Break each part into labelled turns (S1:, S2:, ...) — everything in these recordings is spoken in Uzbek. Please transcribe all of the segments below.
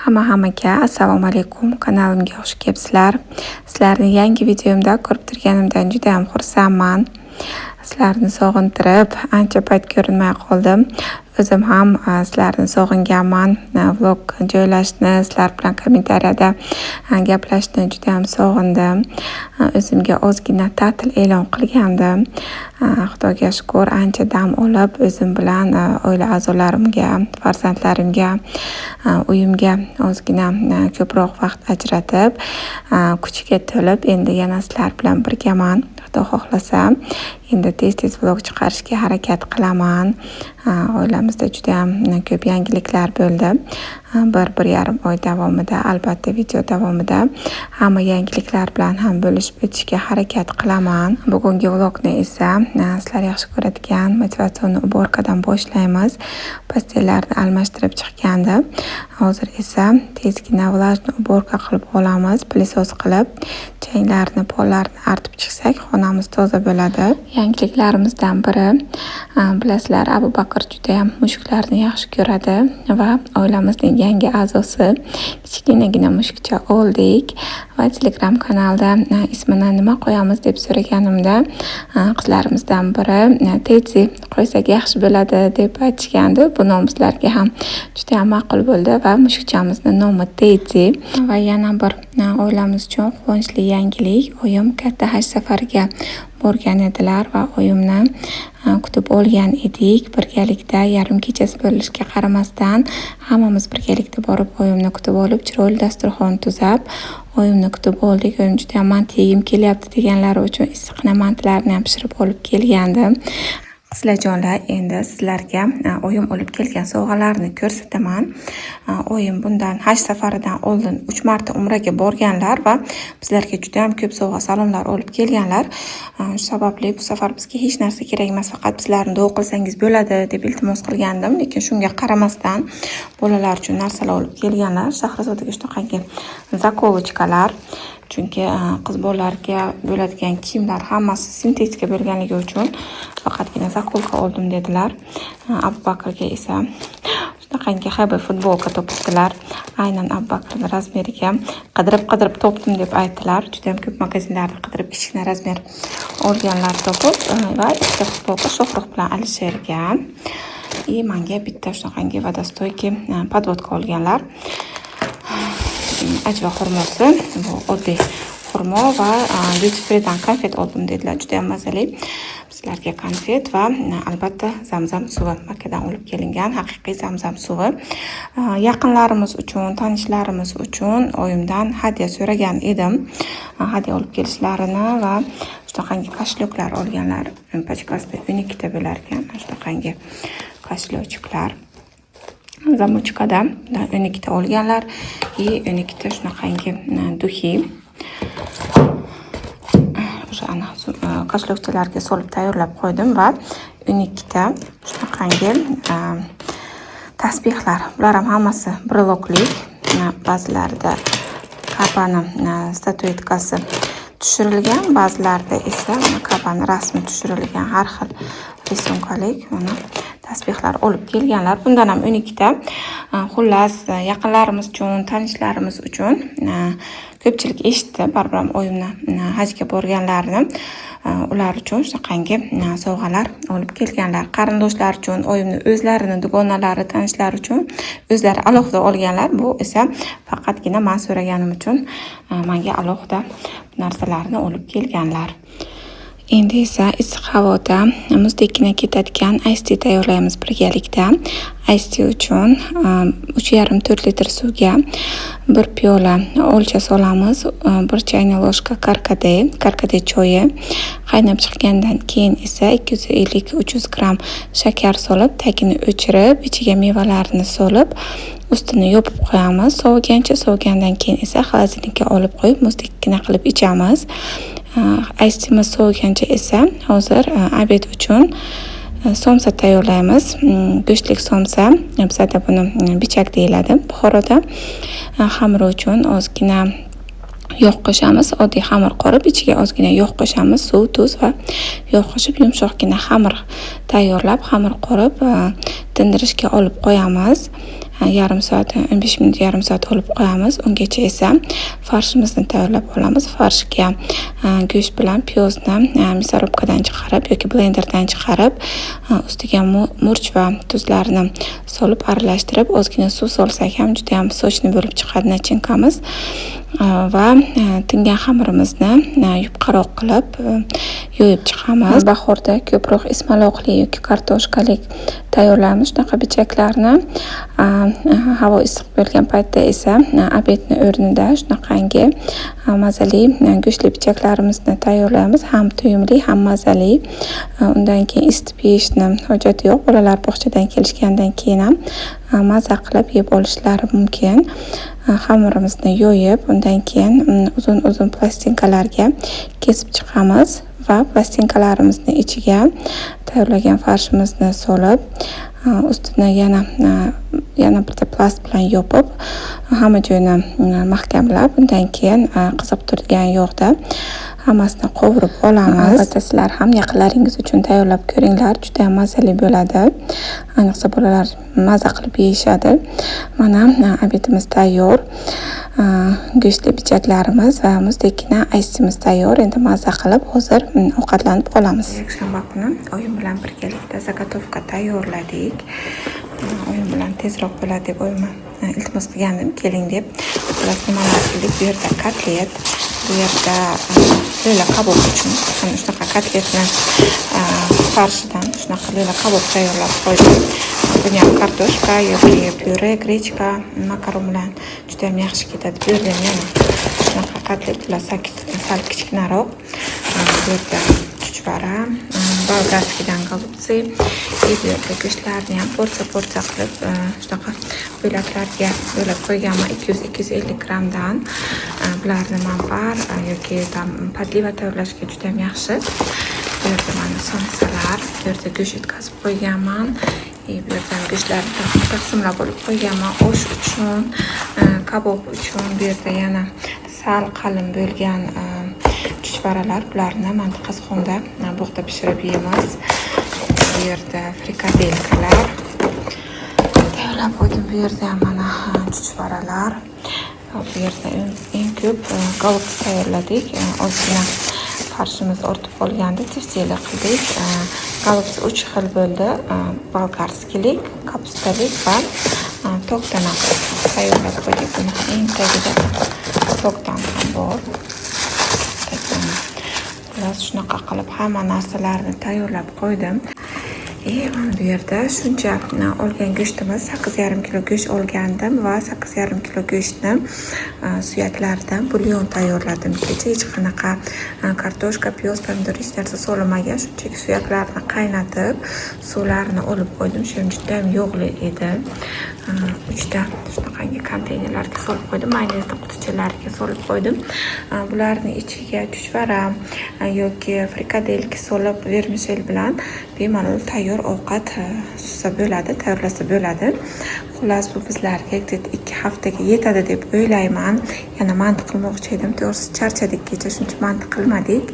S1: Hammaga assalomu alaykum, kanalimga xush kelibsizlar. Sizlarni yangi videomda ko'rib turganimdan juda ham xursandman. Sizlarni sog'intirib, ancha payt ko'rinmay qoldim. O'zim ham sizlarni sog'inganman. Vlog joylashni, sizlar bilan kommentariyada gaplashishni juda ham sog'indim. O'zimga ozgina ta'til e'lon qilgandim. Xudoga shukr, ancha dam olib, o'zim bilan oila a'zolarimga, farzandlarimga, uyimga ozgina ko'proq vaqt ajratib, kuchga to'lib, endi yana sizlar bilan birgaman. Xudo xohlasa, endi tez vlog chiqarishga harakat qilaman. Oilamizda juda ham ko'p yangiliklar bo'ldi. 1-1,5 oy davomida, albatta video davomida hamma yangiliklar bilan ham bo'lishib o'tishga harakat qilaman. Bugungi vlogni esa sizlar yaxshi ko'radigan motivatsion uborkadan boshlaymiz. Pastellarni almashtirib chiqqandi. Hozir esa tezgina vlajni uborka qilib olamiz, pilisos qilib, changlarni, pollarni artib chiqsak, xonamiz toza bo'ladi. Yangiliklarimizdan biri, bilasizlar, Abu Bakr juda ham mushuklarni yaxshi ko'radi va oilamizning yangi a'zosi kichkinagina mushukcha oldik va Telegram kanalda ismini nima qo'yamiz deb so'raganimda qizlarimizdan biri Tetsi qo'ysak yaxshi bo'ladi deb aytishgandi. Bu nom bizlarga ham juda ham ma'qul bo'ldi va mushukchamizni nomi Tetsi. Va yana bir oilamiz uchun quvonchli yangilik, oyim katta haj safariga borgan edilar va oyimni kutib olgan edik. Birgalikda yarim kechasi bo'lishiga qaramasdan hammamiz birgalikda borib oyimni kutib olib, chiroyli dasturxon tuzab, oyimni kutib oldik. Oyim juda ham mant yegim kelyapti deganlari uchun issiqna mantlarni ham pishirib olib kelgandim. Qizlarjonlar, endi sizlarga oyim olib kelgan sovg'alarni ko'rsataman. Oyim bundan haj safaridan oldin 3 marta umraga borganlar va bizlarga juda ham ko'p sovg'a salomlar olib kelganlar. Shu sababli bu safar bizga hech narsa kerak emas, faqat bizlarni duo qilsangiz bo'ladi deb iltimos qilgandim. Lekin shunga qaramasdan bolalar uchun narsalar olib kelganlar. Shahrizodaga shunaqangi zakolochkalar, chunki qiz bolalarga bo'ladigan kiyimlar hammasi sintetika bo'lganligi uchun faqatgina zakolka oldim dedilar. Abu Bakrga esa shunaqangi HB futbolka topibdilar. Aynan Abu Bakrning razmeriga qidirib topdim deb aytdilar. Juda ham ko'p magazinlarda qidirib kichkina razmer olganlar topib va ikkita futbolka Shohruh bilan Alisherga. Menga bitta shunaqangi vodostoyki podvodka olganlar. Ajva xurmosi, bu oddiy xurmo va duty freedan konfet oldim dedilar. Juda ham mazali. Sizlarga konfet va albatta zamzam suvi, Makkadan olib kelingan haqiqiy zamzam suvi. Yaqinlarimiz uchun, tanishlarimiz uchun oyimdan hadya so'ragan edim. Hadya olib kelishlarini va shunaqangi kashloklar olganlar. Pachkasida 12 ta bo'lar ekan, shunaqangi kashlochiklar. Zamochkadan 12 ta olganlar va 12 ta shunaqangi duhi. O'shani kashlokchalarga solib tayyorlab qo'ydim va 12 ta shunaqangi tasbihlar. Bular ham hammasi breloklik. Ba'zilarida Kabani statuetkasi tushirilgan, ba'zilarida esa Kabani rasmi tushirilgan har xil risonkalik mana tasbihlar olib kelganlar. Bundan ham 12 ta. Xullas, yaqinlarimiz uchun, tanishlarimiz uchun ko'pchilik eshitdi, baribir ham oyimni hajga borganlarini. Ular uchun shunaqangi sovg'alar olib kelganlar. Qarindoshlar uchun, oyimni o'zlarini, dugonalari, tanishlari uchun o'zlari alohida olganlar. Bu esa faqatgina men so'raganim uchun menga alohida narsalarni olib kelganlar. Endi esa issiq havoda muzdekkina ketadigan ice tea tayyorlaymiz birgalikda. Ice tea uchun 3,5-4 litr suvga 1 piyola olcha solamiz, 1 chayna ложка karkade choyi. Qaynab chiqqandan keyin esa 250-300 gram shakar solib, tagini o'chirib, ichiga mevalarni solib, ustini yopib qo'yamiz. Sovigandan keyin esa xolodilnikka olib qo'yib, muzdekkina qilib ichamiz. Ice teamiz sovigancha esa hozir obed uchun somsa tayyorlaymiz. Go'shtlik somsa, bizda buni bichak deyiladi Buxoroda. Xamir uchun ozgina yog' qo'shamiz. Oddiy xamir qorib, ichiga ozgina yog' qo'shamiz, suv, tuz va yog' qo'shib yumshoqqina xamir tayyorlab, xamir qorib tindirishga olib qo'yamiz. yarim soat 15 minut yarim soat olib qo'yamiz. Ungacha esa farshimizni tayyorlab olamiz. Farshga go'sht bilan piyozni мясорубкаdan chiqarib yoki blenderdan chiqarib, ustiga murch va tuzlarni solib aralashtirib, ozgina suv solsak ham juda ham sochni bo'lib chiqadi nachinkamiz. Va tingan xamirimizni yupqaroq qilib yoyib chiqamiz. Bahorda ko'proq ismaloqli yoki kartoshkalik tayyorlaymiz shunaqa pichaklarni. Havo issiq bo'lgan paytda esa obedni o'rnida shunaqangi mazali go'shtli pichaklarimizni tayyorlaymiz. Ham to'yimli, ham mazali. Undan keyin isitib yeyishni hojati yo'q. Bolalar bog'chadan kelishgandan keyin ham maza qilib yeb olishlari mumkin. Xamirimizni yoyib, undan keyin uzun plastinkalarga kesib chiqamiz va plastinkalarimizni ichiga tayyorlagan farshimizni solib, ustini yana bitta plast bilan yopib, hamma joyini mahkamlab, undan keyin qizib turgan yog'da hammasini qovurib olamiz. Albatta sizlar ham yaqinlaringiz uchun tayyorlab ko'ringlar, juda ham mazali bo'ladi. Ayniqsa bolalar maza qilib yeyishadi. Mana obedimiz tayyor. Go'shtli pichaklarimiz va muzdekkina aysimiz tayyor. Endi maza qilib hozir ovqatlanib qolamiz. Yakshanba kuni oyim bilan birgalikda zagotovka tayyorladik. Oyim bilan tezroq bo'ladi deb oyimga iltimos qilgandim, keling deb. Xullas nimalar qildik? Bu yerda kotlet, bu yerda lo'la kabob uchun shunaqa kotletni farshidan shunaqa lo'la kabob tayyorlab qo'ydim. Buni ham kartoshka yoki pyure, grechka, makaron bilan juda ham yaxshi ketadi. Bu yerda yana shunaqa kotletlar sal kichkinaroq. Bu yerda chuchvara, bolgarskidan голубцы, bu yerda go'shtlarni ham porsiya qilib shunaqa bo'laklarga bo'lib qo'yganman 200-250 grammdan. Bularni manbar yoki podliva tayyorlashga juda ham yaxshi. Bu yerda mana somsalar, bu yerda go'sht yetkazib qo'yganman. Bu yerda go'shtlarni taqsimlab olib qo'yganman osh uchun, kabob uchun. Bu yerda yana sal qalin bo'lgan chuchvaralar, bularni mantiqasxonda bug'da pishirib yeymiz. Bu yerda frikadelkalar tayyorlab qo'ydim. Bu yerda ham mana chuchvaralar. Bu yerda eng ko'p golubs tayyorladik. Ozgina farshimiz ortib qolgandi, tefsiyli qildik. Golubs 3 xil bo'ldi. Bolgarskilik, kapustalik va tokdan tayyorlab qo'ydik. Buni eng tagida tokdan ham bor. Shunaqa qilib hamma narsalarni tayyorlab qo'ydim. Bu yerda shuncha olgan go'shtimiz 8,5 kilo go'sht olgandim va 8,5 kilo go'shtni suyaklaridan bulyon tayyorladim. Kecha hech qanaqa kartoshka, piyoz, pomidor hech narsa solmagan, shunchaki suyaklarni qaynatib, suvlarini olib qo'ydim. Shuning juda ham yog'li edi. 3 ta shunaqangi konteynerlarga solib qo'ydim, mayonezda qutichalariga solib qo'ydim. Bularni ichiga chuchvara yoki frikadelka solib, vermishel bilan bemalol tayyor ovqat suzsa bo'ladi, tayyorlasa bo'ladi. Xullas bu bizlarga 2 haftaga yetadi deb o'ylayman. Yana mant qilmoqchi edim, to'g'risi charchadik kecha, shuncha mant qilmadik.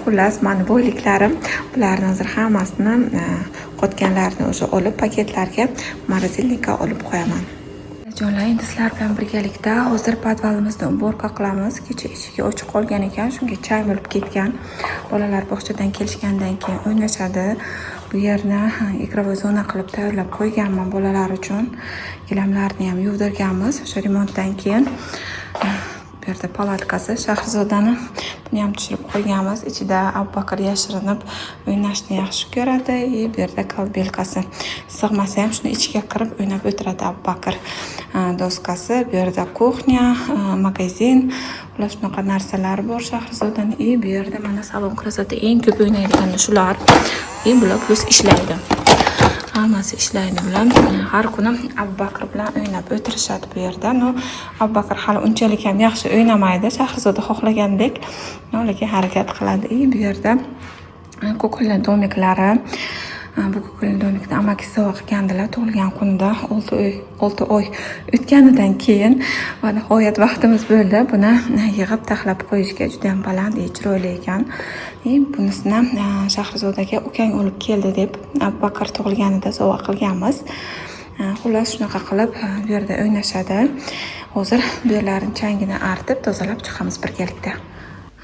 S1: Xullas mani boyliklarim, bularni hozir hammasini qotganlarini o'sha olib paketlarga morozelnikka olib qo'yaman. Jonlar, endi sizlar bilan birgalikda hozir podvalimizni уборка qilamiz. Kecha eshigi ochiq qolgan ekan, shunga chang bo'lib ketgan. Bolalar bog'chadan kelishgandan keyin o'ynashadi. Bu yerni игровой zona qilib tayyorlab qo'yganman bolalar uchun. Gilamlarni ham yuvdirganmiz o'sha remontdan keyin. Bu yerda palatkasi Shahrizodani buni ham tushirib qo'yganmiz. Ichida Abubakr yashirinib o'ynashni yaxshi ko'radi. Bu yerda kolbelkasi sig'masa ham shuni ichiga kirib o'ynab o'tiradi Abubakr. Doskasi, bu yerda kuxnya, magazin, ular shunaqa narsalar bor Shahrizodani. Bu yerda mana salon krasota eng ko'p o'ynaydigani shular. Bular plus ishlaydi. Hammasi ishlaydi bilan. Har kuni Abubakr bilan o'ynab o'tirishadi bu yerda. Abubakr hali unchalik ham yaxshi o'ynamaydi. Shahrizoda xohlagandek lekin harakat qiladi. Bu yerda ko'killi domiklari. Bu ko'killi domikni amakisi sovg'a qilgandilar tug'ilgan kunida 6 oy o'tganidan keyin va nihoyat vaqtimiz bo'ldi. Buni yig'ib taxlab qo'yishga juda ham baland, chiroyli ekan. Bunisini Shahrizodaga ukang olib keldi deb Abubakr tug'ilganida sovg'a qilganmiz. Xullas shunaqa qilib bu yerda o'ynashadi. Hozir bu yerlarning changini artib, tozalab chiqamiz birgalikda.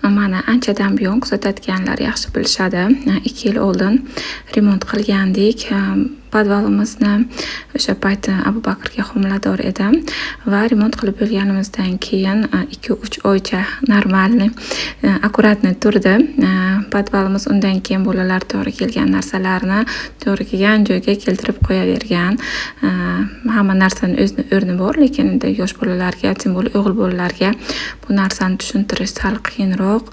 S1: Mana anchadan buyon kuzatayotganlar yaxshi bilishadi. 2 yil oldin remont qilgandik. Podvalimizni o'sha payt Abu Bakrga homilador edim va remont qilib bo'lganimizdan keyin 2-3 oycha normalniy, akkuratniy turdi. Podvalimiz undan keyin bolalar to'g'ri kelgan narsalarni to'g'ri kelgan joyga keltirib qo'yavergan. Hamma narsaning o'zining o'rni bor, lekin yosh bolalarga, tim bo'lib o'g'il bolalarga bu narsani tushuntirish sal qiyinroq.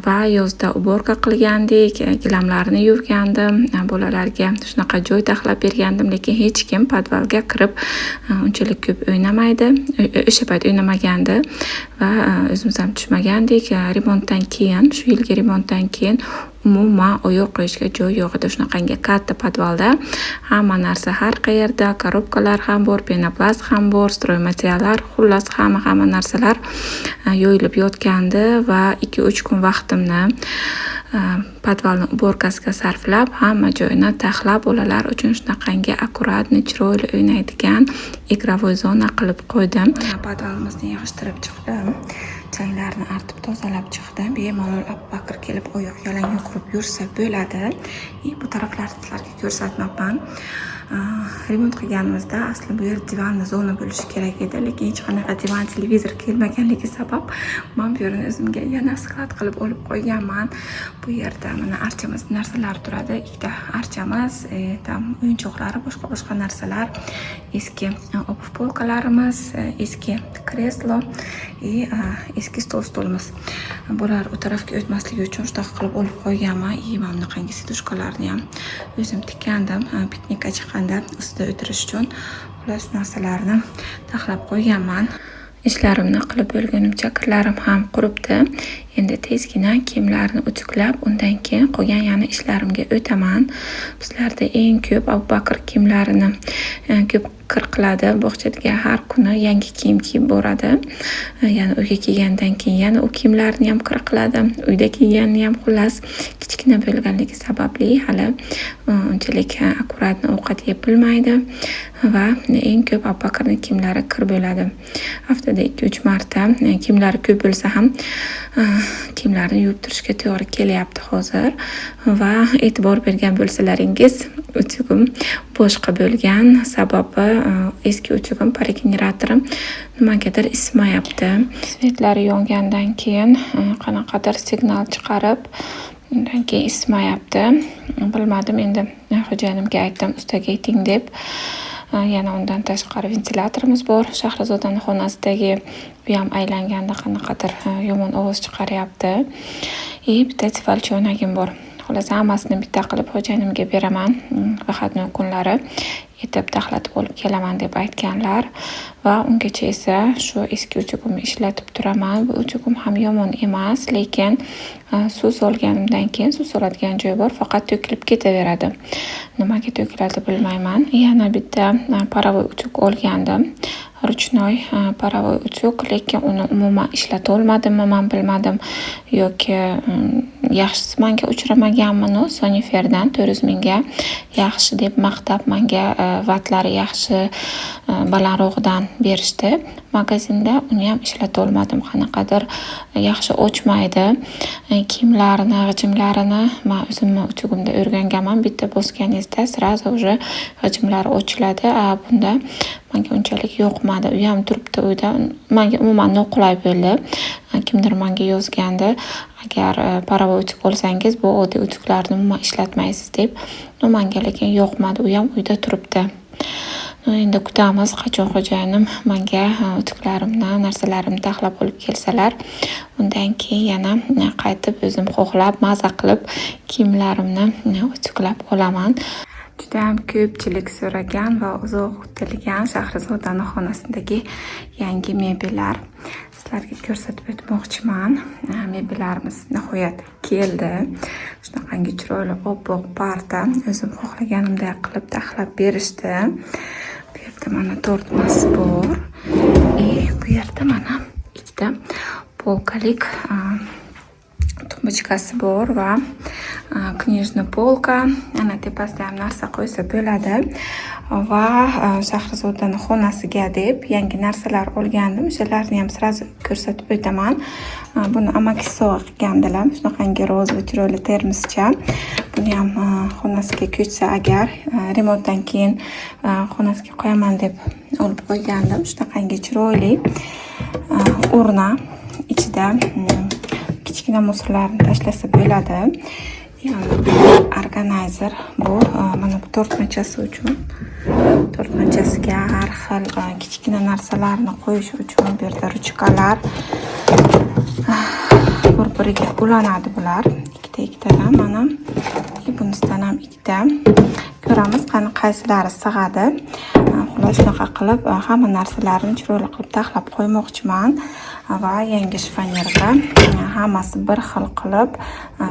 S1: Va yozda uborka qilgandik, gilamlarni yuvgandim, bolalarga shunaqa joy taxlab bergandim, lekin hech kim podvalga kirib unchalik ko'p o'ynamaydi. O'sha payt o'ynamagandi va o'zimiz ham tushmagandik. Remontdan keyin, shu yilgi remontdan keyin umuman oyoq qo'yishga joy yo'q edi. Shunaqangi katta podvalda hamma narsa har qayerda, korobkalar ham bor, penoplast ham bor, stroy materiallar, xullas hamma narsalar yoyilib yotgandi va 2-3 kun vaqtimni podvalning uborkasiga sarflab, hamma joyini taxlab bolalar uchun shunaqangi akkuratni, chiroyli o'ynaydigan игровой zona qilib qo'ydim. Podvalimizni yig'ishtirib chiqdim. Changlarni artib tozalab chiqdim. Bemalol Abu Bakr kelib oyoq yalang yugurib yursa bo'ladi. Bu taraflarni sizlarga ko'rsatmayman. Remont qilganimizda aslida bu yer divanli zona bo'lishi kerak edi, lekin hech qanaqa divan, televizor kelmaganligi sabab men bu yerni o'zimga yana sklad qilib olib qo'yganman. Bu yerda mana archamiz narsalar turadi. Ikkita archamiz, tam o'yinchoqlari, boshqa narsalar, eski obuv polkalarimiz, eski kreslo va eski stolimiz. Bular u tarafga o'tmasligi uchun shunaqa qilib olib qo'yganman. Mana bunaqangi sidushkalarni ham o'zim tikkandim, piknikka chiqqanda ustida o'tirish uchun. Xullas narsalarni taxlab qo'yganman. Ishlarimni qilib bo'lgunimcha kirlarim ham quribdi. Endi tezgina kiyimlarni utuklab, undan keyin qolgan yana ishlarimga o'taman. Bizlarda eng ko'p Abu Bakr kiyimlarini ko'p kir qiladi. Bog'chaga har kuni yangi kiyim kiyib boradi. Yana uyga kelgandan keyin yana u kiyimlarni ham kir qiladi. Uyda kiyganni ham xullas kichkina bo'lganligi sababli hali unchalik akkuratni ovqat yeb bilmaydi va eng ko'p Abu Bakrning kiyimlari kir bo'ladi. Haftada 2-3 marta kiyimlari ko'p bo'lsa ham kiyimlarni yuvib turishga to'g'ri kelyapti hozir va e'tibor bergan bo'lsalaringiz, uchugim boshqa bo'lgan, sababi eski uchugim parageneratorım nimagadir ismayapti. Svetlari yongandan keyin qanaqadir signal chiqarib, undan keyin ismayapti. Bilmadim, endi xo'jayinimga aytdim, ustaga ayting deb. Yana undan tashqari ventilatorimiz bor. Shahrizodaning xonasidagi bu ham aylanganda qanaqadir yomon ovoz chiqaryapti. Bitta tifal cho'nagim bor. Xullas hammasini bitta qilib xo'jayinimga beraman. Faqat kunlari etib taxlatib olib kelaman deb aytganlar va ungacha esa shu eski uchugimni ishlatib turaman. Bu uchugim ham yomon emas, lekin suv solganimdan keyin suv soladigan joyi bor, faqat to'kilib ketaveradi. Nimaga to'kiladi bilmayman. Yana bitta paravoy uchuk olgandim. Ruchnoy paravoy uchuk, lekin uni umuman ishlata olmadimmi, men bilmadim yoki yaxshisi menga uchramaganmi, Soniferdan 400 mingga yaxshi deb maqtab menga vatlari yaxshi balandrog'idan berishdi. Magazinda uni ham ishlata olmadim, qanaqadir yaxshi ochmaydi. Kiyimlarini, g'ijimlarini men o'zimni uchugimda o'rganganman. Bitta bosganingizda sразу уже g'ijimlari ochiladi. Bunda menga unchalik yoqmadi. U ham turibdi uyda. Menga umuman noqulay bo'ldi. Kimdir menga yozgandi, agar paravoy uchuk olsangiz, bu oddiy uchuklarni umuman ishlatmaysiz deb. Menga lekin yoqmadi. U ham uyda turibdi. Endi kutamiz, qachon xo'jayinim menga utuklarimni, narsalarimni taxlab olib kelsalar, undan keyin yana qaytib o'zim xohlab, maza qilib kiyimlarimni utuklab olaman. Juda ham ko'pchilik so'ragan va uzoq kutilgan Shahrizodaning xonasidagi yangi mebellar sizlarga ko'rsatib o'tmoqchiman. Mebellarimiz nihoyat keldi. Shunaqangi chiroyli oppoq parda, o'zim xohlaganimdek qilib taxlab berishdi. Bu yerda mana tortmasi bor. Bu yerda mana ikkita polkalik tumbochkasi bor va knижный polka, ana tepasida ham narsa qo'ysa bo'ladi. Va Shahrizodani xonasiga deb yangi narsalar olgandim. O'shalarni ham sразу ko'rsatib o'taman. Buni amakisi sovg'a qilgandilar. Shunaqangi rozовый chiroyli termoscha. Buni ham xonasiga ko'chsa agar remontdan keyin xonasiga qo'yaman deb olib qo'ygandim. Shunaqangi chiroyli urna, ichida kichkina musorlarni tashlasa bo'ladi. Organizer bu mana bu tortmachasi uchun. Tortmachasiga har xil kichkina narsalarni qo'yish uchun bu yerda ruchkalar bir-biriga ulanadi bular. Ikkita-ikkitadan mana bunisidan ham ikkita. Ko'ramiz qani qaysilari sig'adi. Xulosa shunaqa qilib hamma narsalarni chiroyli qilib taxlab qo'ymoqchiman va yangi shifonyerga hammasi bir xil qilib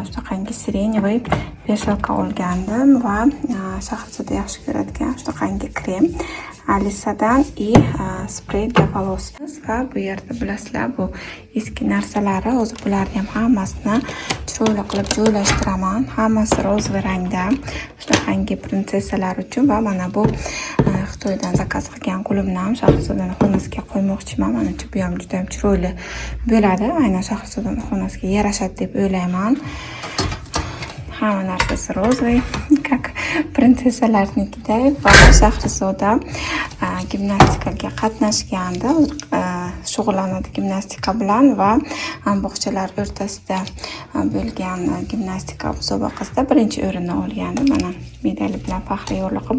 S1: shunaqangi sireniy beshalka olgandim va Shahrizoda yaxshi ko'radigan shunaqangi krem Alisadan и sprey для волос. Va bu yerda bilasizlar, bu eski narsalari, hozir bularni ham hammasini chiroyli qilib joylashtiraman. Hammasi rozовый rangda. Shunaqangi prinsessalar uchun va mana bu Xitoydan zakaz qilgan qo'limni ham Shahrizodani xonasiga qo'ymoqchiman. Menimcha bu ham juda ham chiroyli bo'ladi. Aynan Shahrizodani xonasiga yarashadi deb o'ylayman. Hamma narsasi rozовый, как prinsessalarnikida. Va Shahrizoda gimnastikaga qatnashganda, shug'ullanadi gimnastika bilan va bog'chalar o'rtasida bo'lgan gimnastika musobaqasida birinchi o'rinni olgandi. Mana medali bilan faxriy yo'liqib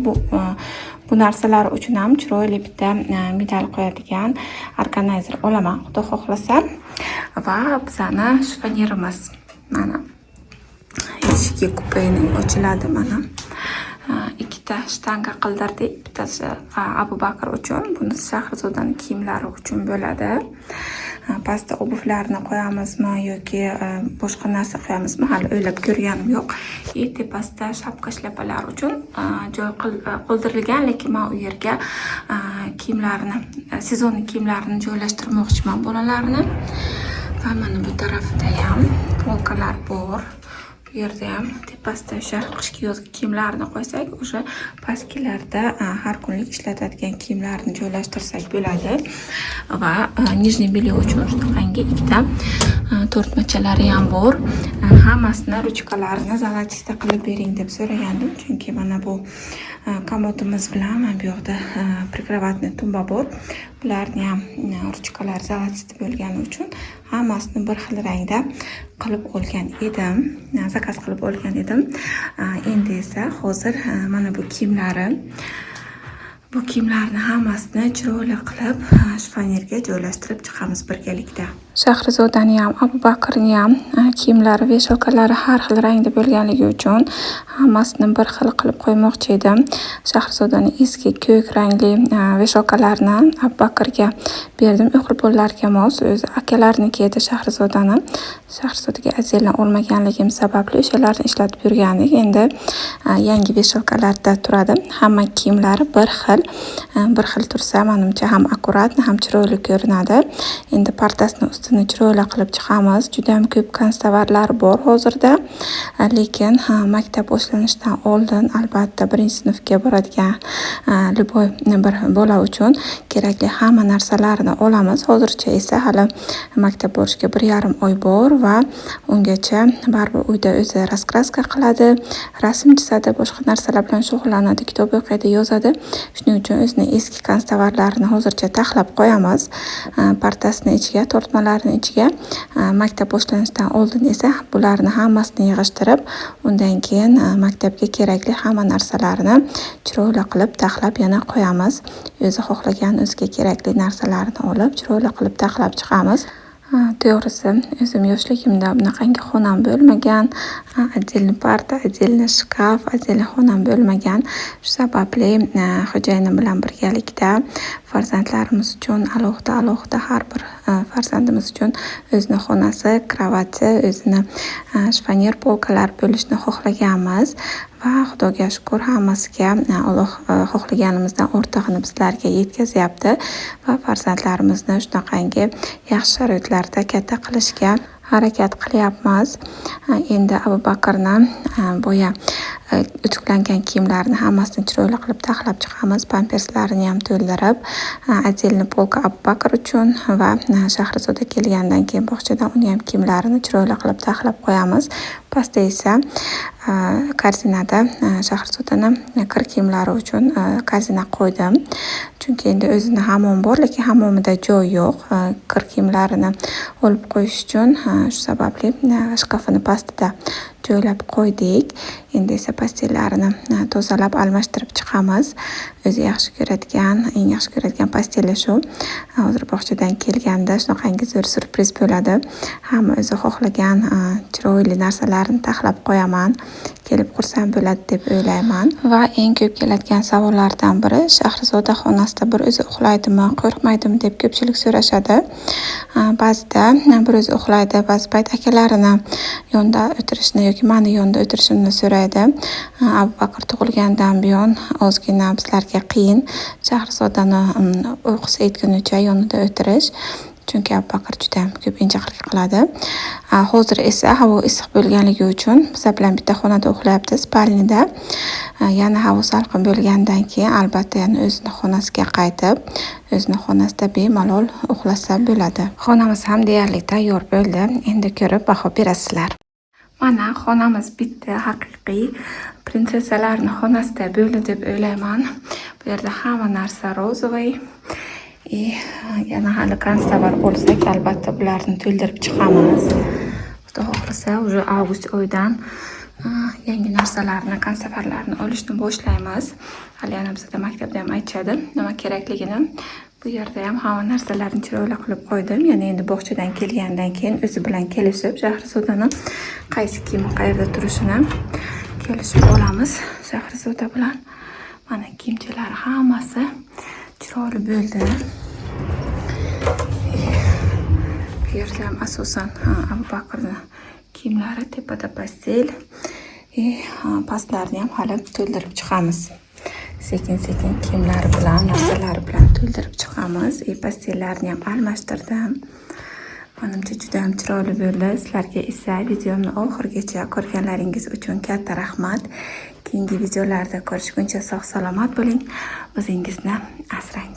S1: bu narsalar uchun ham chiroyli bitta medal qo'yadigan organizer olaman, xudo xohlasa. Va bizani shifonyerimiz mana eshigi kupeyning ochiladi mana. Ikkita shtanga qildirdik. Bittasi Abu Bakr uchun, bunisi Shahrizodaning kiyimlari uchun bo'ladi. Pastda obuvlarni qo'yamizmi yoki boshqa narsa qo'yamizmi hali o'ylab ko'rganim yo'q. Tepasida shapka shlapalar uchun joy qoldirilgan, lekin men u yerga kiyimlarni, sezonning kiyimlarini joylashtirmoqchiman bolalarni. Va mana bu tarafda ham polkalar bor. Bu yerda ham tepasida o'sha qishki yozgi kiyimlarni qo'ysak, o'sha pastkilarda har kunlik ishlatadigan kiyimlarni joylashtirsak bo'ladi. Va nijniy bелье uchun shunaqangi ikkita tortmachalari ham bor. Hammasini ruchkalarini zolotista qilib bering deb so'ragandim, chunki mana bu komodimiz bilan mana bu yoqda prikrovatniy tumba bor. Bularni ham ruchkalar zolotista bo'lgani uchun hammasini bir xil rangda qilib olgan edim, zakaz qilib olgan edim. Endi esa hozir mana bu kiyimlarni hammasini chiroyli qilib shifonyerga joylashtirib chiqamiz birgalikda. Shahrizodani ham, Abu Bakrni ham kiyimlari, veshalkalari har xil rangda bo'lganligi uchun hammasini bir xil qilib qo'ymoqchi edim. Shahrizodaning eski ko'k rangli veshalkalarini Abu Bakrga berdim. O'g'il bolalarga mos, o'zi akalarniki edi Shahrizodani. Shahrizodaga azaldan olmaganligim sababli o'shalarni ishlatib yurgandik. Endi yangi veshalkalarda turadi. Hamma kiyimlari bir xil tursa, menimcha ham akkurat, ham chiroyli ko'rinadi. Endi partasini ustini chiroyli qilib chiqamiz. Juda ham ko'p konstavarlar bor hozirda. Lekin maktab boshlanishidan oldin albatta birinchi sinfga boradigan liboy bir bola uchun kerakli hamma narsalarni olamiz. Hozircha esa hali maktab borishga 1,5 oy bor va ungacha baribir uyda o'zi raskraska qiladi, rasm chizadi, boshqa narsalar bilan shug'ullanadi, kitob o'qiydi, yozadi. Shuning uchun o'zining eski konstavarlarini hozircha taxlab qo'yamiz. Partasini ichiga, tortmalarni ichiga. Maktab boshlanishidan oldin esa bularni hammasini yig'ishtirib, undan keyin maktabga kerakli hamma narsalarni chiroyli qilib taxlab yana qo'yamiz. O'zi xohlagan, o'ziga kerakli narsalarni olib, chiroyli qilib taxlab chiqamiz. To'g'risi, o'zim yoshligimda bunaqangi xonam bo'lmagan. Отдельный parta, отдельный shkaf, отдельный xonam bo'lmagan. Shu sababli xo'jayinim bilan birgalikda farzandlarimiz uchun alohida har bir farzandimiz uchun o'zini xonasi, kravati, o'zini shifonyer polkalar bo'lishni xohlaganmiz. Va Xudoga shukr, hammasiga Alloh xohlaganimizdan ortig'ini bizlarga yetkazyapti va farzandlarimizni shunaqangi yaxshi sharoitlarda katta qilishga harakat qilyapmiz. Endi Abu Bakrni boya utuklangan kiyimlarini hammasini chiroyli qilib taxlab chiqamiz. Pamperslarini ham to'ldirib, отдельный polka Abu Bakr uchun va Shahrizoda kelgandan keyin bog'chadan uni ham kiyimlarini chiroyli qilib taxlab qo'yamiz. Pastda esa korzinada Shahrizodani kir kiyimlari uchun korзина qo'ydim. Chunki endi o'zini hammom bor, lekin hammomida joy yo'q. Kir kiyimlarini olib qo'yish uchun shu sababli shkafini pastida joylab qo'ydik. Endi esa pastellarini tozalab almashtirib chiqamiz. O'zi yaxshi ko'radigan, eng yaxshi ko'radigan pasteli shu. Hozir bog'chadan kelganda shunaqangi zo'r surpriz bo'ladi. Hamma o'zi xohlagan chiroyli narsalarni taxlab qo'yaman. Kelib qursam bo'ladi deb o'ylayman. Va eng ko'p keladigan savollardan biri Shahrizoda xonasida bir o'zi uxlaydimi, qo'rqmaydimi deb ko'pchilik so'rashadi. Ba'zida bir o'zi uxlaydi, ba'zi payt akalarini yonida o'tirishni yoki meni yonida o'tirishimni so'raydi. Abu Bakr tug'ilgandan buyon ozgina bizlarga qiyin Shahrizodani uyqusi yetgunicha yonida o'tirish. Chunki Abu Bakr juda ko'p injiqlik qiladi. Hozir esa havo issiq bo'lganligi uchun biz bilan bitta xonada uxlayapti, spalnida. Yana havo salqin bo'lgandan keyin albatta yana o'zini xonasiga qaytib, o'zini xonasida bemalol uxlasa bo'ladi. Xonamiz ham deyarli tayyor bo'ldi. Endi ko'rib baho berasizlar. Mana xonamiz bitta haqiqiy prinsessalarning xonasida bo'ldi deb o'ylayman. Bu yerda hamma narsa rozovay. Yana hali konservator bo'lsak, albatta bularni to'ldirib chiqamiz. Xudo xohlasa, уже avgust oyidan yangi narsalarni, konservatorlarni olishni boshlaymiz. Hali yana bizda maktabda ham aytishadi, nima kerakligini. Bu yerda ham hamma narsalarni chiroyli qilib qo'ydim. Ya'ni endi bog'chadan kelgandan keyin o'zi bilan kelishib, Shahrizodani qaysi kiyimi qayerda turishini kelishib olamiz. Shahrizoda bilan mana kiyimchalari hammasi chiroyli bo'ldi. Bu yerda ham asosan Abu Bakrni kiyimlari tepada pastel. Pastlarni ham hali to'ldirib chiqamiz. Sekin-sekin kiyimlari bilan, narsalari bilan to'ldirib chiqamiz. Pastellarni ham almashtirdim. Menimcha juda ham chiroyli bo'ldi. Sizlarga esa videomni oxirigacha ko'rganlaringiz uchun katta rahmat. Keyingi videolarda ko'rishguncha sog' salomat bo'ling. O'zingizni asrang.